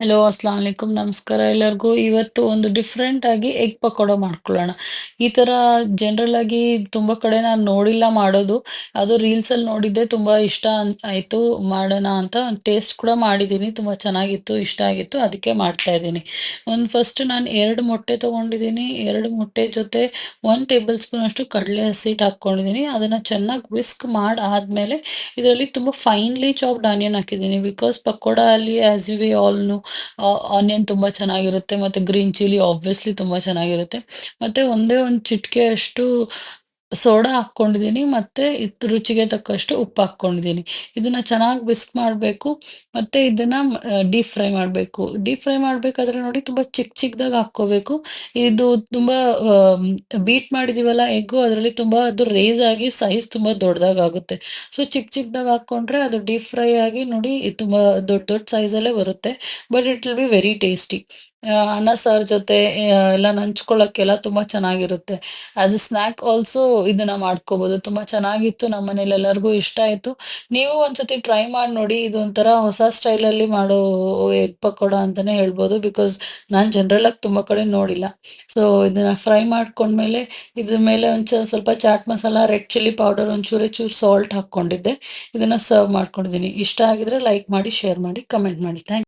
Hello, Assam ವಲೈಕುಂ. ನಮಸ್ಕಾರ ಎಲ್ಲರಿಗೂ. ಇವತ್ತು ಒಂದು ಡಿಫ್ರೆಂಟ್ ಆಗಿ ಎಗ್ ಪಕೋಡ ಮಾಡ್ಕೊಳ್ಳೋಣ. ಈ ಥರ ಜನರಲ್ ಆಗಿ ತುಂಬ ಕಡೆ ನಾನು ನೋಡಿಲ್ಲ ಮಾಡೋದು. ಅದು ರೀಲ್ಸಲ್ಲಿ ನೋಡಿದ್ದೆ, ತುಂಬ ಇಷ್ಟ ಆಯಿತು ಮಾಡೋಣ ಅಂತ. ಟೇಸ್ಟ್ ಕೂಡ ಮಾಡಿದ್ದೀನಿ, ತುಂಬ ಚೆನ್ನಾಗಿತ್ತು, ಇಷ್ಟ ಆಗಿತ್ತು, ಅದಕ್ಕೆ ಮಾಡ್ತಾ ಇದ್ದೀನಿ. ಫಸ್ಟ್ ನಾನು 2 ಮೊಟ್ಟೆ ತೊಗೊಂಡಿದ್ದೀನಿ. 2 ಮೊಟ್ಟೆ ಜೊತೆ 1 ಟೇಬಲ್ ಸ್ಪೂನ್ ಅಷ್ಟು ಕಡಲೆ ಹಸಿ ಹಿಟ್ಟು ಹಾಕ್ಕೊಂಡಿದ್ದೀನಿ. ಅದನ್ನು ಚೆನ್ನಾಗಿ ವಿಸ್ಕ್ ಮಾಡಾದ್ಮೇಲೆ ಇದರಲ್ಲಿ ತುಂಬ ಫೈನ್ಲಿ ಚಾಪ್ಡ್ ಆನಿಯನ್ ಹಾಕಿದ್ದೀನಿ. ಬಿಕಾಸ್ ಪಕೋಡ ಅಲ್ಲಿ as you we all know onion ತುಂಬ ಚೆನ್ನಾಗಿರುತ್ತೆ, ಮತ್ತು ಗ್ರೀನ್ ಚಿಲ್ಲಿ ಆಬ್ವಿಯಸ್ಲಿ ತುಂಬ ಚೆನ್ನಾಗಿರುತ್ತೆ. ಮತ್ತು ಒಂದೇ ಒಂದು ಚಿಟಿಕೆಯಷ್ಟು ಸೋಡಾ ಹಾಕ್ಕೊಂಡಿದ್ದೀನಿ, ಮತ್ತು ರುಚಿಗೆ ತಕ್ಕಷ್ಟು ಉಪ್ಪು ಹಾಕ್ಕೊಂಡಿದ್ದೀನಿ. ಇದನ್ನು ಚೆನ್ನಾಗಿ ವಿಸ್ಕ್ ಮಾಡಬೇಕು, ಮತ್ತು ಇದನ್ನು ಡೀಪ್ ಫ್ರೈ ಮಾಡಬೇಕು. ಡೀಪ್ ಫ್ರೈ ಮಾಡಬೇಕಾದ್ರೆ ನೋಡಿ, ತುಂಬ ಚಿಕ್ಕ ಚಿಕ್ಕದಾಗಿ ಹಾಕ್ಕೋಬೇಕು. ಇದು ತುಂಬ ಬೀಟ್ ಮಾಡಿದ್ದೀವಲ್ಲ ಎಗ್ಗು, ಅದರಲ್ಲಿ ತುಂಬ ಅದು ರೇಸ್ ಆಗಿ ಸೈಜ್ ತುಂಬ ದೊಡ್ಡದಾಗುತ್ತೆ. ಸೊ ಚಿಕ್ಕ ಚಿಕ್ಕದಾಗಿ ಹಾಕ್ಕೊಂಡ್ರೆ ಅದು ಡೀಪ್ ಫ್ರೈ ಆಗಿ ನೋಡಿ ತುಂಬ ದೊಡ್ಡ ದೊಡ್ಡ ಸೈಜಲ್ಲೇ ಬರುತ್ತೆ. But it will be very tasty. ಅನ್ನ ಸಾರು ಜೊತೆ ಎಲ್ಲ ನಂಚ್ಕೊಳ್ಳೋಕ್ಕೆಲ್ಲ ತುಂಬ ಚೆನ್ನಾಗಿರುತ್ತೆ. ಆಸ್ ಎ ಸ್ನ್ಯಾಕ್ ಆಲ್ಸೋ ಇದನ್ನು ಮಾಡ್ಕೋಬೋದು. ತುಂಬ ಚೆನ್ನಾಗಿತ್ತು, ನಮ್ಮ ಮನೇಲಿ ಎಲ್ಲರಿಗೂ ಇಷ್ಟ ಆಯಿತು. ನೀವು ಒಂದ್ಸತಿ ಟ್ರೈ ಮಾಡಿ ನೋಡಿ. ಇದೊಂಥರ ಹೊಸ ಸ್ಟೈಲಲ್ಲಿ ಮಾಡೋ ಎಗ್ ಪಕೋಡ ಅಂತಲೇ ಹೇಳ್ಬೋದು. ಬಿಕಾಸ್ ನಾನು ಜನರಲಾಗಿ ತುಂಬ ಕಡೆ ನೋಡಿಲ್ಲ. ಸೊ ಇದನ್ನು ಫ್ರೈ ಮಾಡ್ಕೊಂಡ್ಮೇಲೆ ಇದ್ರ ಮೇಲೆ ಸ್ವಲ್ಪ chaat masala, red chilli powder, ಒಂಚೂರೇ ಚೂರು ಸಾಲ್ಟ್ ಹಾಕ್ಕೊಂಡಿದ್ದೆ. ಇದನ್ನು ಸರ್ವ್ ಮಾಡ್ಕೊಂಡಿದ್ದೀನಿ. ಇಷ್ಟ ಆಗಿದ್ರೆ ಲೈಕ್ ಮಾಡಿ, ಶೇರ್ ಮಾಡಿ, ಕಮೆಂಟ್ ಮಾಡಿ. ಥ್ಯಾಂಕ್